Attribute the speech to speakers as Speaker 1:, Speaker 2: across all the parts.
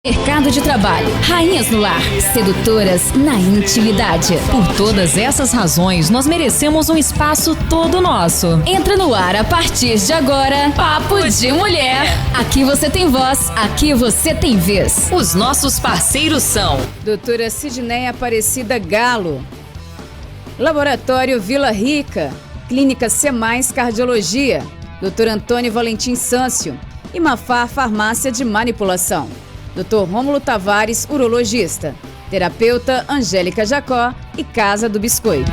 Speaker 1: Mercado de trabalho, rainhas no lar, sedutoras na intimidade.
Speaker 2: Por todas essas razões, nós merecemos um espaço todo nosso.
Speaker 1: Entra no ar a partir de agora, Papo de Mulher. Aqui você tem voz, aqui você tem vez.
Speaker 2: Os nossos parceiros são
Speaker 3: Doutora Sidneia Aparecida Galo, Laboratório Vila Rica, Clínica C+, Cardiologia, Dr. Antônio Valentim Sâncio e Mafar Farmácia de Manipulação. Dr. Rômulo Tavares, urologista. Terapeuta Angélica Jacó e Casa do Biscoito.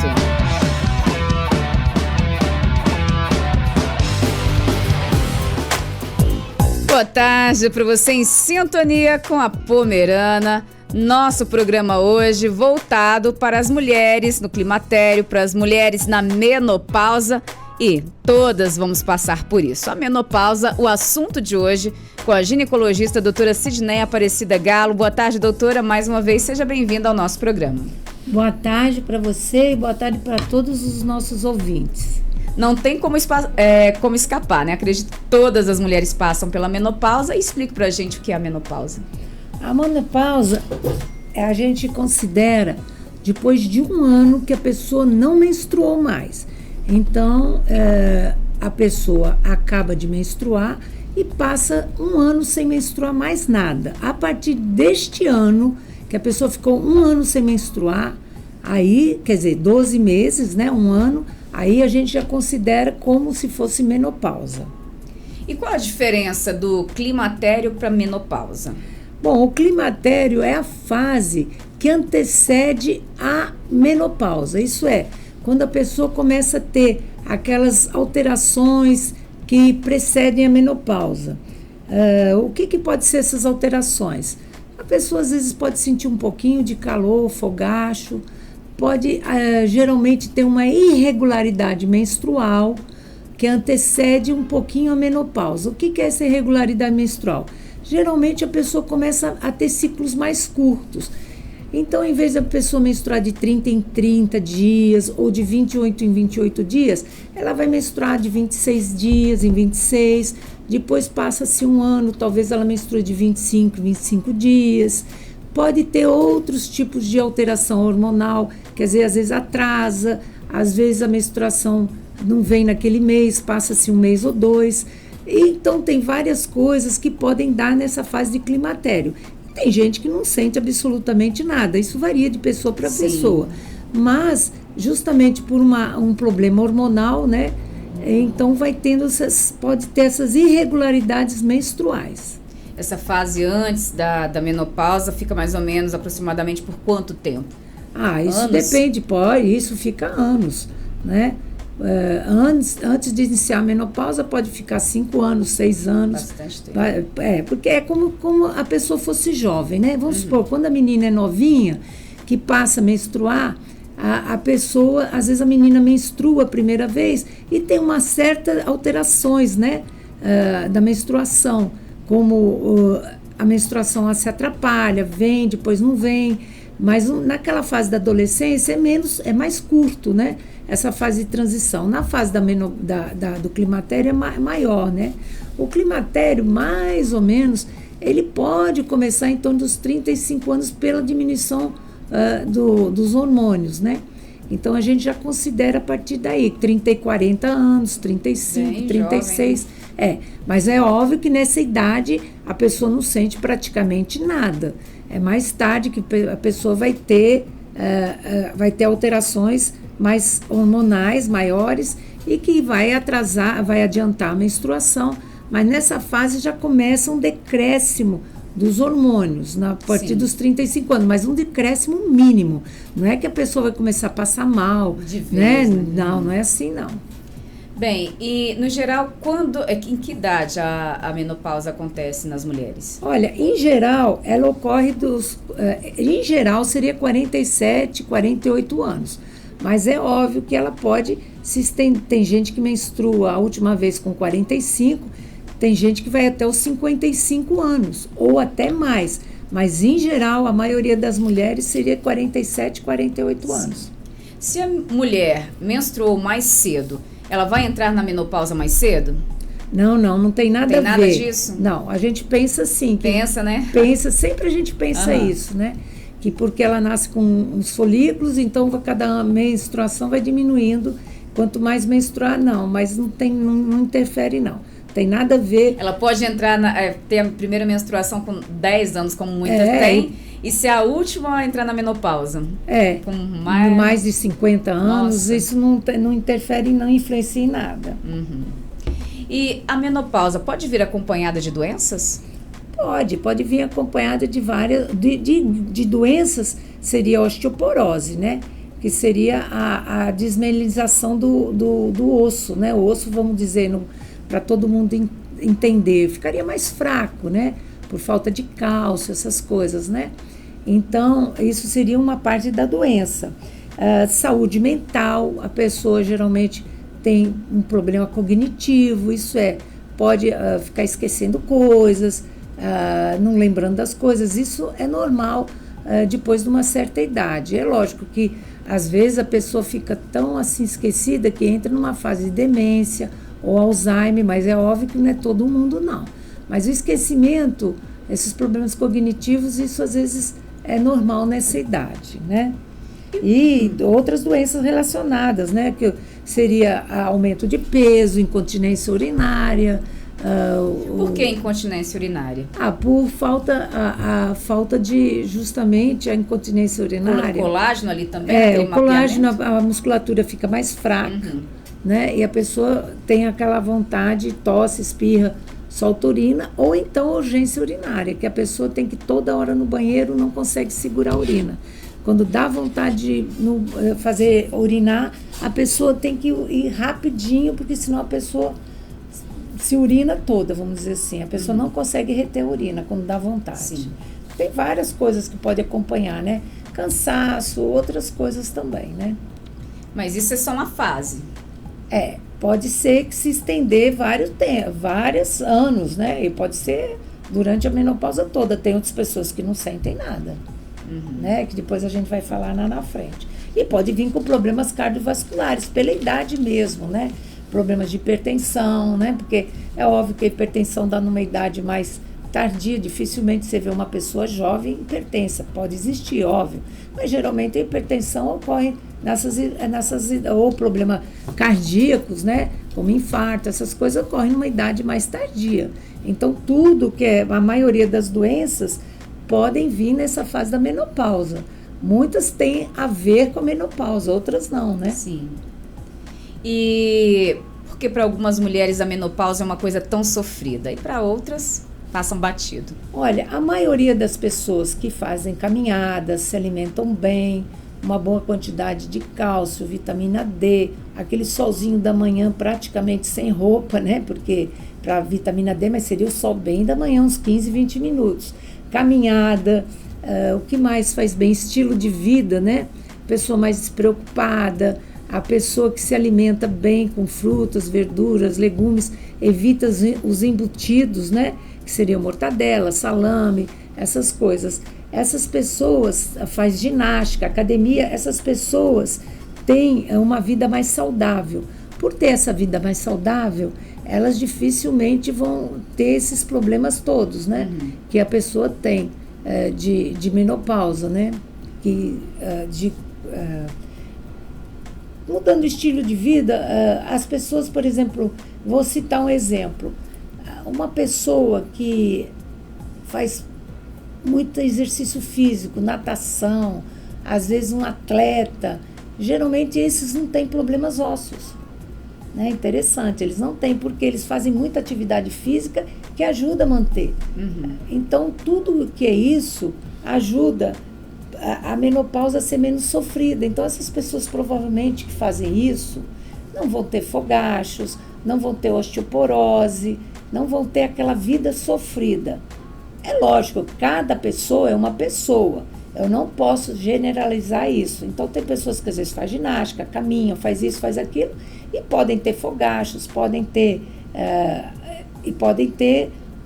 Speaker 3: Boa tarde para você em sintonia com a Pomerana. Nosso programa hoje voltado para as mulheres no climatério, para as mulheres na menopausa. E todas vamos passar por isso. A menopausa, o assunto de hoje, com a ginecologista doutora Sidneia Aparecida Galo. Boa tarde, doutora. Mais uma vez, seja bem-vinda ao nosso programa.
Speaker 4: Boa tarde para você e boa tarde para todos os nossos ouvintes.
Speaker 3: Não tem como escapar, né? Acredito que todas as mulheres passam pela menopausa. Explique pra gente o que é a menopausa.
Speaker 4: A menopausa, a gente considera depois de um ano que a pessoa não menstruou mais. Então, a pessoa acaba de menstruar e passa um ano sem menstruar mais nada. A partir deste ano, que a pessoa ficou um ano sem menstruar, aí, quer dizer, 12 meses, né, um ano, aí a gente já considera como se fosse menopausa.
Speaker 3: E qual a diferença do climatério para menopausa?
Speaker 4: Bom, o climatério é a fase que antecede a menopausa, isso é, quando a pessoa começa a ter aquelas alterações que precedem a menopausa. O que pode ser essas alterações? A pessoa às vezes pode sentir um pouquinho de calor, fogacho, pode geralmente ter uma irregularidade menstrual que antecede um pouquinho a menopausa. O que é essa irregularidade menstrual? Geralmente a pessoa começa a ter ciclos mais curtos. Então, em vez da pessoa menstruar de 30 em 30 dias ou de 28 em 28 dias, ela vai menstruar de 26 dias em 26, depois passa-se um ano, talvez ela menstrue de 25 em 25 dias. Pode ter outros tipos de alteração hormonal, quer dizer, às vezes atrasa, às vezes a menstruação não vem naquele mês, passa-se um mês ou dois. Então, tem várias coisas que podem dar nessa fase de climatério. Tem gente que não sente absolutamente nada, isso varia de pessoa para pessoa. Mas, justamente por um problema hormonal, né? Então, pode ter essas irregularidades menstruais.
Speaker 3: Essa fase antes da menopausa fica mais ou menos aproximadamente por quanto tempo?
Speaker 4: Isso
Speaker 3: anos?
Speaker 4: Depende, isso fica anos, né? Antes de iniciar a menopausa pode ficar 5 anos, 6 anos.
Speaker 3: Bastante tempo.
Speaker 4: Porque é como a pessoa fosse jovem, né? Vamos supor, quando a menina é novinha, que passa a menstruar, a pessoa, às vezes a menina menstrua a primeira vez e tem uma certa alterações, né? Da menstruação, como a menstruação ela se atrapalha, vem, depois não vem, mas naquela fase da adolescência é mais curto, né? Essa fase de transição. Na fase do climatério é maior, né? O climatério, mais ou menos, ele pode começar em torno dos 35 anos pela diminuição dos hormônios, né? Então, a gente já considera a partir daí, 30 e 40 anos, 35, bem 36. Jovem. Mas é óbvio que nessa idade a pessoa não sente praticamente nada. É mais tarde que a pessoa vai ter alterações mais hormonais, maiores, e que vai adiantar a menstruação, mas nessa fase já começa um decréscimo dos hormônios, a partir dos 35 anos, mas um decréscimo mínimo, não é que a pessoa vai começar a passar mal,
Speaker 3: de vez,
Speaker 4: né? Não é assim, não.
Speaker 3: Bem, e no geral, em que idade a menopausa acontece nas mulheres? Olha,
Speaker 4: em geral, ela ocorre em geral seria 47, 48 anos. Mas é óbvio que ela pode tem gente que menstrua a última vez com 45, tem gente que vai até os 55 anos, ou até mais. Mas, em geral, a maioria das mulheres seria 47, 48 anos.
Speaker 3: Se a mulher menstruou mais cedo, ela vai entrar na menopausa mais cedo?
Speaker 4: Não tem nada
Speaker 3: Tem
Speaker 4: a
Speaker 3: nada
Speaker 4: ver.
Speaker 3: disso?
Speaker 4: Não, a gente pensa assim.
Speaker 3: Pensa, né?
Speaker 4: Sempre a gente pensa
Speaker 3: Aham.
Speaker 4: isso, né? Que porque ela nasce com uns folículos, então cada menstruação vai diminuindo. Quanto mais menstruar, não. Mas não interfere, não. Tem nada a ver.
Speaker 3: Ela pode entrar, ter a primeira menstruação com 10 anos, como muitas
Speaker 4: É.
Speaker 3: têm, e ser a última a entrar na menopausa. Com
Speaker 4: Mais de 50 anos,
Speaker 3: Nossa.
Speaker 4: isso não interfere, não influencia em nada.
Speaker 3: E a menopausa pode vir acompanhada de doenças?
Speaker 4: Pode vir acompanhada de várias, de doenças, seria a osteoporose, né? Que seria a desmineralização do osso, né? O osso, vamos dizer, para todo mundo entender, ficaria mais fraco, né? Por falta de cálcio, essas coisas, né? Então, isso seria uma parte da doença. Saúde mental, a pessoa geralmente tem um problema cognitivo, isso pode ficar esquecendo coisas, não lembrando das coisas, isso é normal depois de uma certa idade. É lógico que às vezes a pessoa fica tão assim esquecida que entra numa fase de demência ou Alzheimer, mas é óbvio que não é todo mundo não. Mas o esquecimento, esses problemas cognitivos, isso às vezes é normal nessa idade, né? E outras doenças relacionadas, né? Que seria aumento de peso, incontinência urinária.
Speaker 3: Por que incontinência urinária?
Speaker 4: Por falta, a falta de, justamente, a incontinência urinária.
Speaker 3: O colágeno ali também?
Speaker 4: O colágeno, a musculatura fica mais fraca, né? E a pessoa tem aquela vontade, tosse, espirra, solta urina, ou então urgência urinária, que a pessoa tem que ir toda hora no banheiro, não consegue segurar a urina. Quando dá vontade de fazer urinar, a pessoa tem que ir rapidinho, porque senão a pessoa se urina toda, vamos dizer assim. A pessoa não consegue reter a urina quando dá vontade.
Speaker 3: Sim.
Speaker 4: Tem várias coisas que pode acompanhar, né? Cansaço, outras coisas também, né?
Speaker 3: Mas isso é só uma fase.
Speaker 4: Pode ser que se estender vários anos, né? E pode ser durante a menopausa toda. Tem outras pessoas que não sentem nada, né? Que depois a gente vai falar lá na frente. E pode vir com problemas cardiovasculares, pela idade mesmo, né? Problemas de hipertensão, né? Porque é óbvio que a hipertensão dá numa idade mais tardia, dificilmente você vê uma pessoa jovem hipertensa. Pode existir, óbvio, mas geralmente a hipertensão ocorre nessas ou problemas cardíacos, né? Como infarto, essas coisas ocorrem numa idade mais tardia. Então, tudo a maioria das doenças podem vir nessa fase da menopausa. Muitas têm a ver com a menopausa, outras não, né?
Speaker 3: Sim. E porque para algumas mulheres a menopausa é uma coisa tão sofrida e para outras passam batido?
Speaker 4: Olha, a maioria das pessoas que fazem caminhadas, se alimentam bem, uma boa quantidade de cálcio, vitamina D, aquele solzinho da manhã praticamente sem roupa, né? Porque para vitamina D, mas seria o sol bem da manhã, uns 15, 20 minutos. Caminhada, o que mais faz bem? Estilo de vida, né? Pessoa mais despreocupada, a pessoa que se alimenta bem com frutas, verduras, legumes, evita os embutidos, né? Que seriam mortadela, salame, essas coisas. Essas pessoas faz ginástica, academia, essas pessoas têm uma vida mais saudável. Por ter essa vida mais saudável, elas dificilmente vão ter esses problemas todos, né? Que a pessoa tem de menopausa, né? Mudando o estilo de vida, as pessoas, por exemplo, vou citar um exemplo. Uma pessoa que faz muito exercício físico, natação, às vezes um atleta, geralmente esses não têm problemas ósseos. Né? Interessante, eles não têm, porque eles fazem muita atividade física que ajuda a manter. Então, tudo que é isso ajuda a menopausa a ser menos sofrida. Então, essas pessoas provavelmente que fazem isso não vão ter fogachos, não vão ter osteoporose, não vão ter aquela vida sofrida. É lógico, cada pessoa é uma pessoa. Eu não posso generalizar isso. Então, tem pessoas que às vezes fazem ginástica, caminham, faz isso, faz aquilo, e podem ter fogachos, podem ter,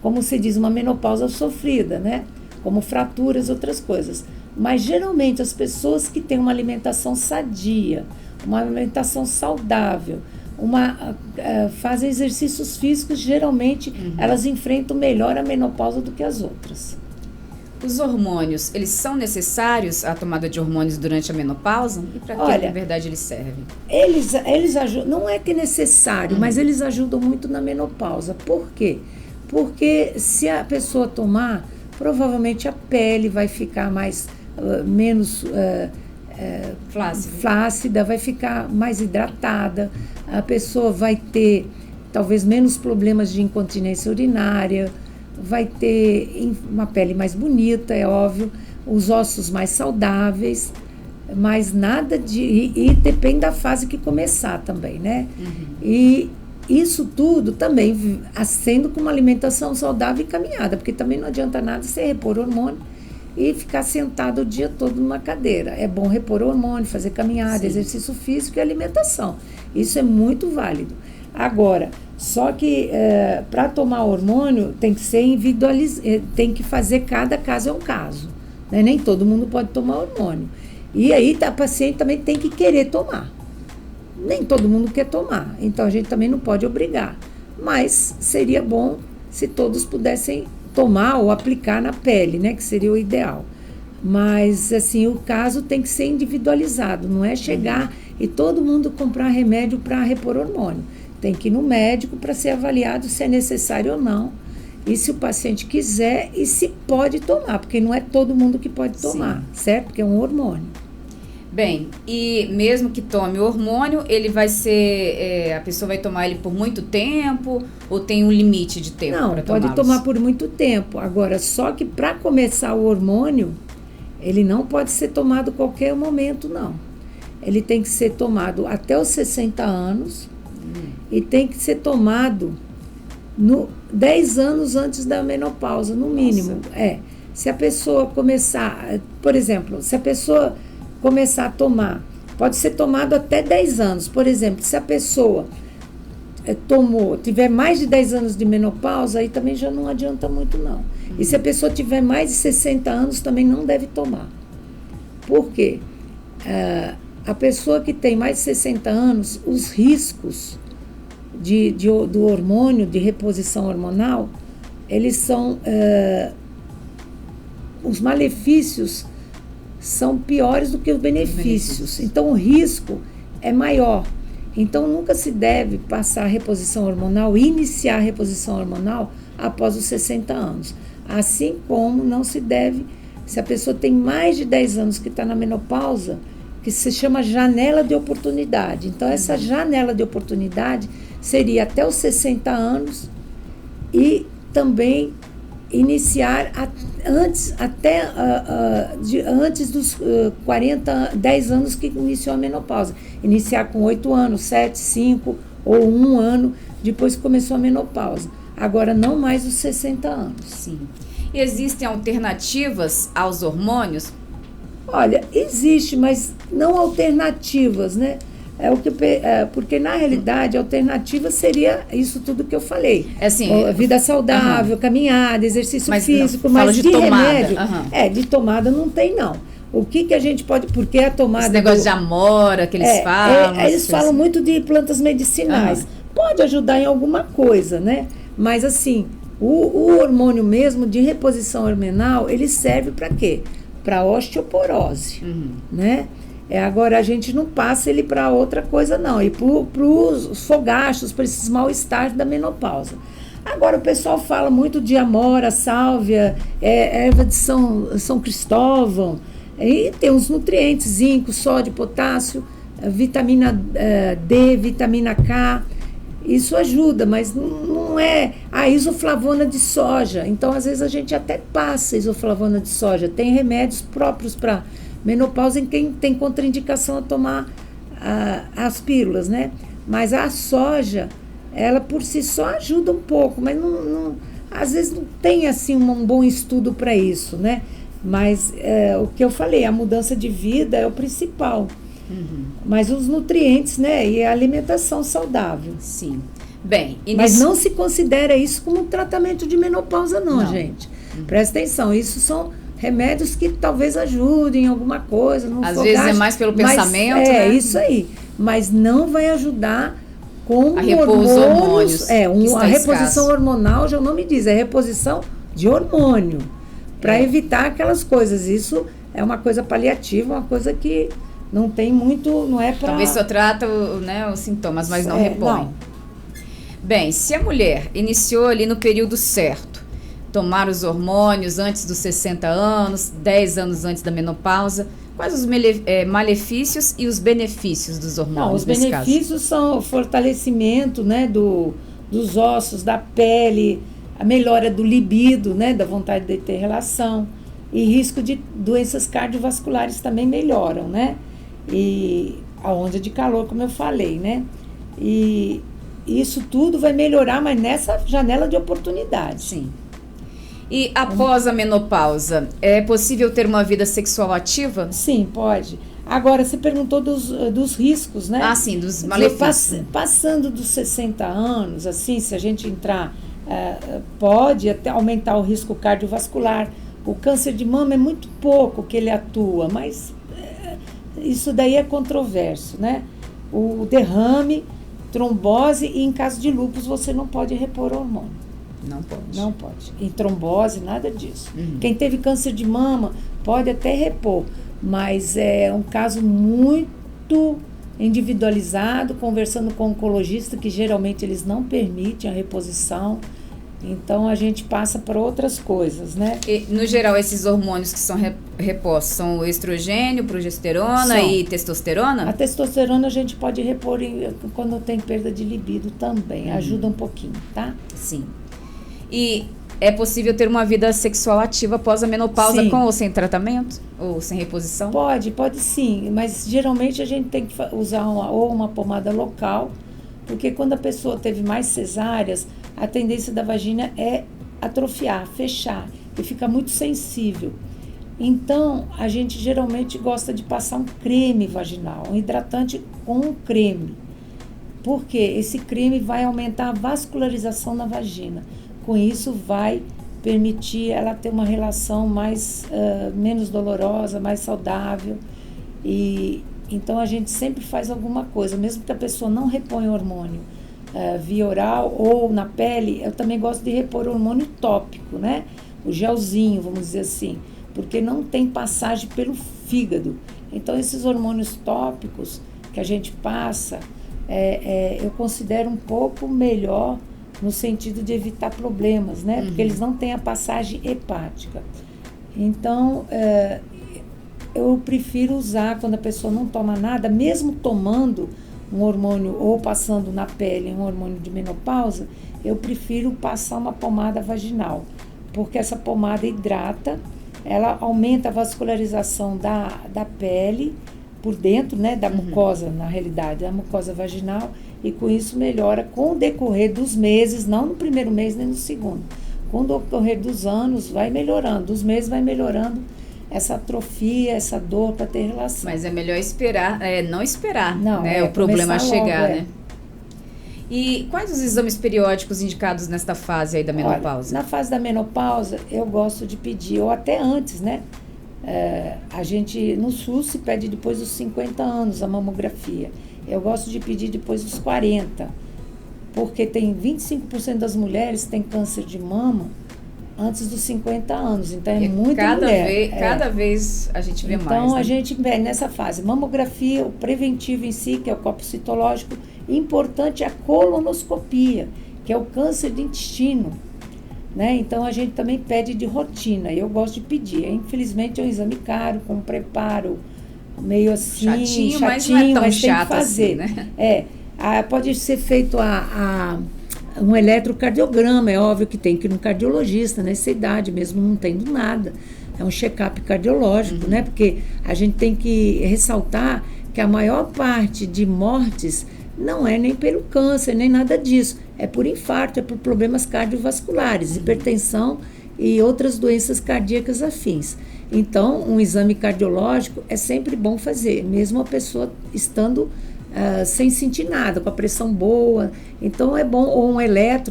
Speaker 4: como se diz, uma menopausa sofrida, né? Como fraturas, outras coisas. Mas, geralmente, as pessoas que têm uma alimentação sadia, uma alimentação saudável, fazem exercícios físicos, geralmente elas enfrentam melhor a menopausa do que as outras.
Speaker 3: Os hormônios, eles são necessários, a tomada de hormônios durante a menopausa? E para que, na verdade, eles servem?
Speaker 4: Eles ajudam, não é que é necessário, mas eles ajudam muito na menopausa. Por quê? Porque se a pessoa tomar, provavelmente a pele vai ficar menos flácida, vai ficar mais hidratada, a pessoa vai ter talvez menos problemas de incontinência urinária, vai ter uma pele mais bonita, é óbvio, os ossos mais saudáveis, mas nada e depende da fase que começar também, né? E isso tudo também sendo com uma alimentação saudável e caminhada, porque também não adianta nada você repor hormônio e ficar sentado o dia todo numa cadeira. É bom repor hormônio, fazer caminhada, exercício físico e alimentação. Isso é muito válido. Agora, só que para tomar hormônio tem que ser individualizado, tem que fazer, cada caso é um caso, né? Nem todo mundo pode tomar hormônio. E aí a paciente também tem que querer tomar. Nem todo mundo quer tomar, então a gente também não pode obrigar. Mas seria bom se todos pudessem tomar ou aplicar na pele, né? Que seria o ideal. Mas, assim, o caso tem que ser individualizado, não é chegar e todo mundo comprar remédio para repor hormônio. Tem que ir no médico para ser avaliado se é necessário ou não. E se o paciente quiser e se pode tomar, porque não é todo mundo que pode tomar, certo? Porque é um hormônio.
Speaker 3: Bem, e mesmo que tome o hormônio, ele vai ser, a pessoa vai tomar ele por muito tempo ou tem um limite de tempo para tomá-los?
Speaker 4: Não, pode tomar por muito tempo. Agora, só que para começar o hormônio, ele não pode ser tomado a qualquer momento, não. Ele tem que ser tomado até os 60 anos e tem que ser tomado 10 anos antes da menopausa, no mínimo. Se a pessoa começar, por exemplo, se a pessoa começar a tomar, pode ser tomado até 10 anos. Por exemplo, se a pessoa tiver mais de 10 anos de menopausa, aí também já não adianta muito, não. E se a pessoa tiver mais de 60 anos, também não deve tomar. Por quê? A pessoa que tem mais de 60 anos, os riscos do hormônio, de reposição hormonal, eles são... os malefícios são piores do que os benefícios. Então, o risco é maior. Então, nunca se deve passar a reposição hormonal, iniciar a reposição hormonal após os 60 anos. Assim como não se deve, se a pessoa tem mais de 10 anos que está na menopausa, que se chama janela de oportunidade. Então, essa janela de oportunidade seria até os 60 anos e também iniciar antes dos 10 anos que iniciou a menopausa. Iniciar com 8 anos, 7, 5 ou 1 ano depois que começou a menopausa. Agora, não mais os 60 anos.
Speaker 3: Sim. E existem alternativas aos hormônios?
Speaker 4: Olha, existe, mas não alternativas, né? Porque, na realidade, a alternativa seria isso tudo que eu falei. Vida saudável, caminhada, exercício físico, mas de remédio, de tomada não tem, não. O que a gente pode... Porque a tomada...
Speaker 3: Esse negócio de amora que eles falam.
Speaker 4: Eles falam muito de plantas medicinais. Pode ajudar em alguma coisa, né? Mas, assim, o hormônio mesmo de reposição hormonal, ele serve para quê? Para osteoporose, né? Agora, a gente não passa ele para outra coisa, não. E para os fogachos, para esses mal-estar da menopausa. Agora, o pessoal fala muito de amora, sálvia, erva de São Cristóvão. E tem os nutrientes, zinco, sódio, potássio, vitamina D, vitamina K. Isso ajuda, mas não é a isoflavona de soja. Então, às vezes, a gente até passa isoflavona de soja. Tem remédios próprios para menopausa em quem tem contraindicação a tomar as pílulas, né? Mas a soja, ela por si só ajuda um pouco, mas às vezes não tem assim um bom estudo para isso, né? Mas o que eu falei, a mudança de vida é o principal. Mas os nutrientes, né? E a alimentação saudável.
Speaker 3: Sim. Bem,
Speaker 4: mas não se considera isso como um tratamento de menopausa, não. Gente. Presta atenção, isso são remédios que talvez ajudem em alguma coisa.
Speaker 3: Às vezes é mais pelo pensamento, né?
Speaker 4: Isso aí. Mas não vai ajudar com
Speaker 3: a repor os hormônios.
Speaker 4: A reposição hormonal já o nome diz, é reposição de hormônio, para evitar aquelas coisas. Isso é uma coisa paliativa, uma coisa que não tem muito, não é para...
Speaker 3: Talvez só trata os sintomas, mas não repõe.
Speaker 4: Não.
Speaker 3: Bem, se a mulher iniciou ali no período certo, tomar os hormônios antes dos 60 anos, 10 anos antes da menopausa, quais os malefícios e os benefícios dos hormônios?
Speaker 4: Os benefícios são o fortalecimento, né, dos ossos, da pele, a melhora do libido, né, da vontade de ter relação, e risco de doenças cardiovasculares também melhoram, né? E a onda de calor, como eu falei, né? E isso tudo vai melhorar, mas nessa janela de oportunidade.
Speaker 3: Sim. E após a menopausa, é possível ter uma vida sexual ativa?
Speaker 4: Sim, pode. Agora, você perguntou dos riscos, né?
Speaker 3: Ah, sim, dos malefícios.
Speaker 4: Passando dos 60 anos, assim, se a gente entrar, pode até aumentar o risco cardiovascular. O câncer de mama é muito pouco que ele atua, mas isso daí é controverso, né? O derrame, trombose, e em caso de lúpus você não pode repor hormônio.
Speaker 3: Não pode.
Speaker 4: Não pode. Em trombose, nada disso.
Speaker 3: Uhum.
Speaker 4: Quem teve câncer de mama pode até repor, mas é um caso muito individualizado, conversando com o oncologista, que geralmente eles não permitem a reposição. Então, a gente passa para outras coisas, né?
Speaker 3: E, no geral, esses hormônios que são repostos são o estrogênio, progesterona e testosterona?
Speaker 4: A testosterona a gente pode repor quando tem perda de libido também. Ajuda um pouquinho, tá?
Speaker 3: Sim. E é possível ter uma vida sexual ativa após a menopausa, com ou sem tratamento? Ou sem reposição?
Speaker 4: Pode sim. Mas, geralmente, a gente tem que usar uma pomada local, porque quando a pessoa teve mais cesáreas, a tendência da vagina é atrofiar, fechar, e fica muito sensível. Então, a gente geralmente gosta de passar um creme vaginal, um hidratante com um creme. Porque esse creme vai aumentar a vascularização na vagina. Com isso, vai permitir ela ter uma relação menos dolorosa, mais saudável. E então, a gente sempre faz alguma coisa, mesmo que a pessoa não reponha hormônio via oral ou na pele. Eu também gosto de repor hormônio tópico, né? O gelzinho, vamos dizer assim, porque não tem passagem pelo fígado. Então, esses hormônios tópicos que a gente passa, eu considero um pouco melhor no sentido de evitar problemas, né? Porque eles não têm a passagem hepática. Então, eu prefiro usar quando a pessoa não toma nada, mesmo tomando um hormônio ou passando na pele um hormônio de menopausa, eu prefiro passar uma pomada vaginal, porque essa pomada hidrata, ela aumenta a vascularização da pele por dentro, né, da mucosa, na realidade, da mucosa vaginal, e com isso melhora com o decorrer dos meses, não no primeiro mês nem no segundo. Com o decorrer dos anos vai melhorando, dos meses vai melhorando essa atrofia, essa dor para ter relação.
Speaker 3: Mas é melhor não esperar,
Speaker 4: não,
Speaker 3: né, o problema chegar,
Speaker 4: logo,
Speaker 3: né? E quais os exames periódicos indicados nesta fase aí da menopausa?
Speaker 4: Olha, na fase da menopausa, eu gosto de pedir, ou até antes, né? A gente, no SUS, se pede depois dos 50 anos a mamografia. Eu gosto de pedir depois dos 40, porque tem 25% das mulheres que têm câncer de mama antes dos 50 anos, então muita mulher.
Speaker 3: Cada vez a gente vê mais.
Speaker 4: Então,
Speaker 3: né?
Speaker 4: a gente vê nessa fase, mamografia, o preventivo em si, que é o copo citológico, importante é a colonoscopia, que é o câncer de intestino, né? Então, a gente também pede de rotina, eu gosto de pedir. Infelizmente, é um exame caro, com um preparo meio assim,
Speaker 3: chatinho, mas não é tão
Speaker 4: mas
Speaker 3: chato
Speaker 4: tem que fazer.
Speaker 3: assim, né?
Speaker 4: Pode ser feito um eletrocardiograma, é óbvio que tem que ir no cardiologista nessa idade, mesmo não tendo nada. É um check-up cardiológico, né? Porque a gente tem que ressaltar que a maior parte de mortes não é nem pelo câncer, nem nada disso. É por infarto, é por problemas cardiovasculares, hipertensão e outras doenças cardíacas afins. Então, um exame cardiológico é sempre bom fazer, mesmo a pessoa estando sem sentir nada, com a pressão boa. Então é bom, ou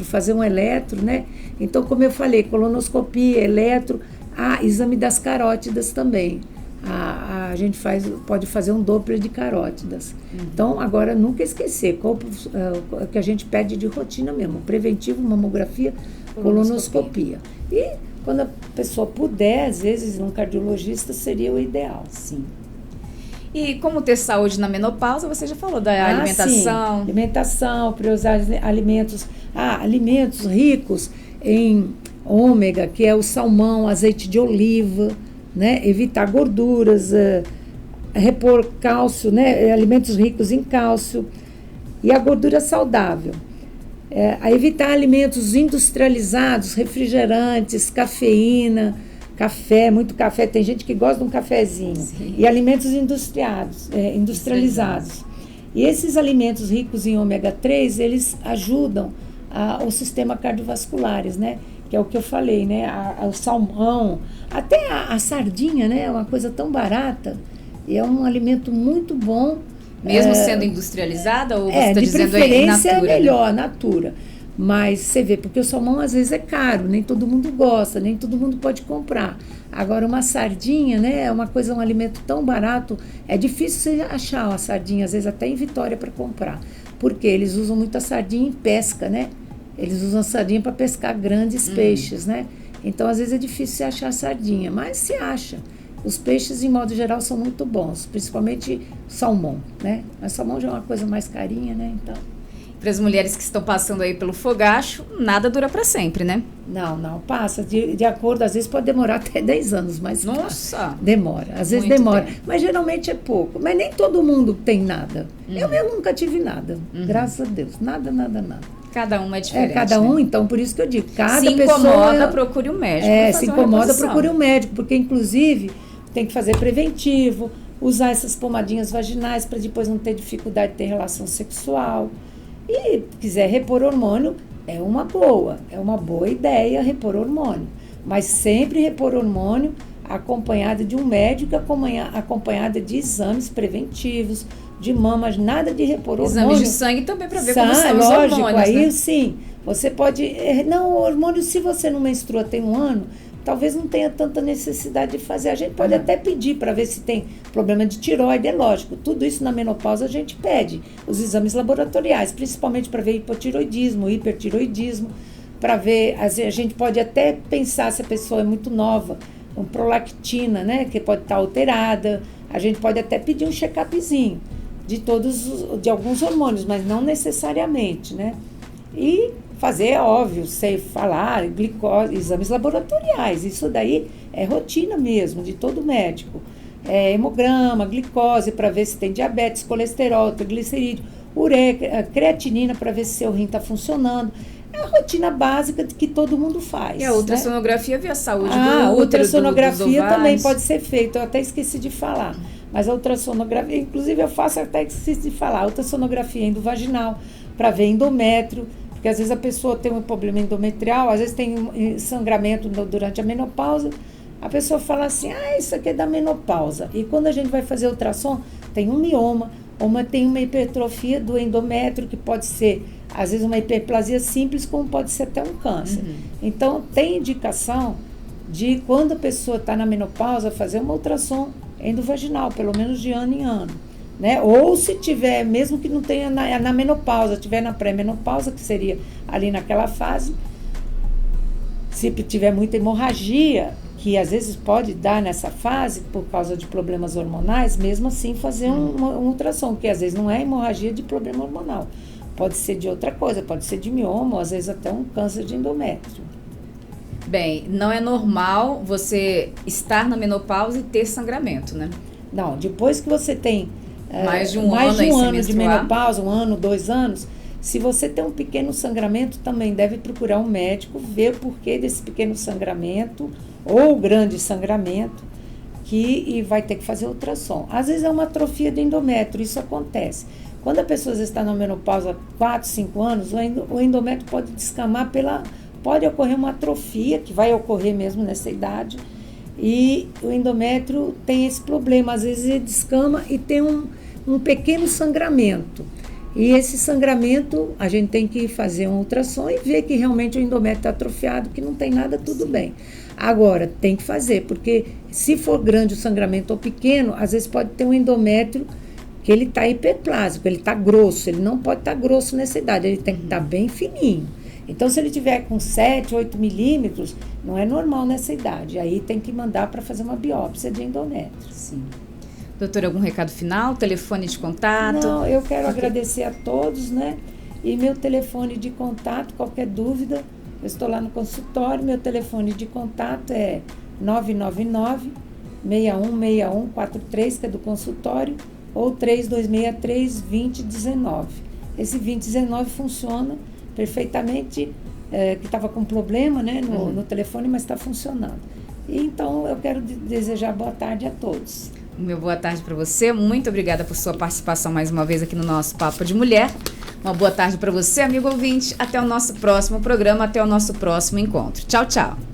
Speaker 4: fazer um eletro, né? Então, como eu falei, colonoscopia, eletro, exame das carótidas também. a gente pode fazer um Doppler de carótidas. Então, agora, nunca esquecer, o que a gente pede de rotina mesmo, preventivo, mamografia, colonoscopia. E quando a pessoa puder, às vezes, um cardiologista seria o ideal.
Speaker 3: Sim. E como ter saúde na menopausa, você já falou da alimentação.
Speaker 4: Sim. Alimentação, priorizar alimentos ricos em ômega, que é o salmão, azeite de oliva, né? Evitar gorduras, repor cálcio, né? Alimentos ricos em cálcio e a gordura saudável. A evitar alimentos industrializados, refrigerantes, cafeína, café, muito café. Tem gente que gosta de um cafezinho.
Speaker 3: Sim.
Speaker 4: E alimentos industrializados. E esses alimentos ricos em ômega 3, eles ajudam o sistema cardiovascular, né? Que é o que eu falei, né? O salmão, até a sardinha, né? É uma coisa tão barata e é um alimento muito bom.
Speaker 3: Mesmo sendo industrializada ou você está dizendo
Speaker 4: de preferência
Speaker 3: natura,
Speaker 4: é melhor, natura. Mas você vê, porque o salmão às vezes é caro, nem todo mundo gosta, nem todo mundo pode comprar. Agora uma sardinha, né? É um alimento tão barato, é difícil você achar uma sardinha, às vezes até em Vitória para comprar. Porque eles usam muita sardinha em pesca, né? Eles usam sardinha para pescar grandes peixes, né? Então, às vezes é difícil você achar sardinha, mas se acha. Os peixes, em modo geral, são muito bons, principalmente salmão, né? Mas salmão já é uma coisa mais carinha, né? Então...
Speaker 3: Para as mulheres que estão passando aí pelo fogacho, nada dura para sempre, né?
Speaker 4: Não, passa. De acordo, às vezes pode demorar até 10 anos, mas
Speaker 3: nossa,
Speaker 4: demora. Às vezes demora, mas geralmente é pouco. Mas nem todo mundo tem nada. Eu mesmo nunca tive nada, graças a Deus. Nada.
Speaker 3: Cada um é diferente.
Speaker 4: Cada um, então, por isso que eu digo, cada pessoa...
Speaker 3: Se incomoda, procure um médico.
Speaker 4: Se incomoda, procure um médico, porque, inclusive, tem que fazer preventivo, usar essas pomadinhas vaginais para depois não ter dificuldade de ter relação sexual. E quiser repor hormônio, é uma boa ideia repor hormônio. Mas sempre repor hormônio acompanhada de um médico, acompanhada de exames preventivos, de mamas, nada de repor hormônio.
Speaker 3: Exames de sangue também para ver como são os
Speaker 4: lógico,
Speaker 3: hormônios,
Speaker 4: aí
Speaker 3: né?
Speaker 4: Sim, você pode... Não, o hormônio, se você não menstrua tem 1 ano, talvez não tenha tanta necessidade de fazer. A gente pode até pedir para ver se tem problema de tireoide, é lógico. Tudo isso na menopausa a gente pede. Os exames laboratoriais, principalmente para ver hipotireoidismo, hipertireoidismo, para ver... A gente pode até pensar se a pessoa é muito nova, uma prolactina, né, que pode estar alterada. A gente pode até pedir um check-upzinho de alguns hormônios, mas não necessariamente, né? E fazer, óbvio, sei falar, glicose, exames laboratoriais, isso daí é rotina mesmo, de todo médico. Hemograma, glicose, para ver se tem diabetes, colesterol, triglicerídeo, ureia, creatinina, para ver se seu rim está funcionando. É a rotina básica que todo mundo faz.
Speaker 3: E a ultrassonografia vê a saúde do útero,
Speaker 4: a ultrassonografia
Speaker 3: dos ovários.
Speaker 4: também pode ser feita, eu até esqueci de falar. Mas a ultrassonografia, inclusive eu faço até esqueci de falar, a ultrassonografia endovaginal, para ver endométrio, porque às vezes a pessoa tem um problema endometrial, às vezes tem sangramento durante a menopausa, a pessoa fala assim, isso aqui é da menopausa. E quando a gente vai fazer ultrassom, tem um mioma, tem uma hipertrofia do endométrio, que pode ser, às vezes, uma hiperplasia simples, como pode ser até um câncer. Então, tem indicação de, quando a pessoa está na menopausa, fazer uma ultrassom endovaginal, pelo menos de ano em ano. Né? Ou se tiver, mesmo que não tenha na menopausa, tiver na pré-menopausa, que seria ali naquela fase, se tiver muita hemorragia, que às vezes pode dar nessa fase por causa de problemas hormonais, mesmo assim fazer um ultrassom, que às vezes não é hemorragia de problema hormonal, pode ser de outra coisa, pode ser de mioma, ou às vezes até um câncer de endométrio.
Speaker 3: Bem, não é normal você estar na menopausa e ter sangramento, né?
Speaker 4: Não, depois que você tem
Speaker 3: mais de um
Speaker 4: ano de menopausa, 1 ano, 2 anos, se você tem um pequeno sangramento, também deve procurar um médico, ver o porquê desse pequeno sangramento, ou grande sangramento, e vai ter que fazer ultrassom. Às vezes é uma atrofia do endométrio, isso acontece. Quando a pessoa está na menopausa 4, 5 anos, o endométrio pode descamar pode ocorrer uma atrofia, que vai ocorrer mesmo nessa idade, e o endométrio tem esse problema, às vezes ele descama e tem um pequeno sangramento. E esse sangramento, a gente tem que fazer um ultrassom e ver que realmente o endométrio está atrofiado, que não tem nada, tudo bem. Agora, tem que fazer, porque se for grande o sangramento ou pequeno, às vezes pode ter um endométrio que ele está hiperplásico, ele está grosso, ele não pode estar grosso nessa idade, ele tem que estar bem fininho. Então, se ele tiver com 7, 8 milímetros, não é normal nessa idade. Aí tem que mandar para fazer uma biópsia de endométrio.
Speaker 3: Sim. Doutora, algum recado final? Telefone de contato?
Speaker 4: Não, eu quero agradecer a todos, né? E meu telefone de contato, qualquer dúvida, eu estou lá no consultório, meu telefone de contato é 999-616143, que é do consultório, ou 3263-2019. Esse 2019 funciona perfeitamente, que estava com problema, né, no telefone, mas está funcionando. E, então, eu quero desejar boa tarde a todos.
Speaker 3: Meu boa tarde para você. Muito obrigada por sua participação mais uma vez aqui no nosso Papo de Mulher. Uma boa tarde para você, amigo ouvinte. Até o nosso próximo programa, até o nosso próximo encontro. Tchau, tchau.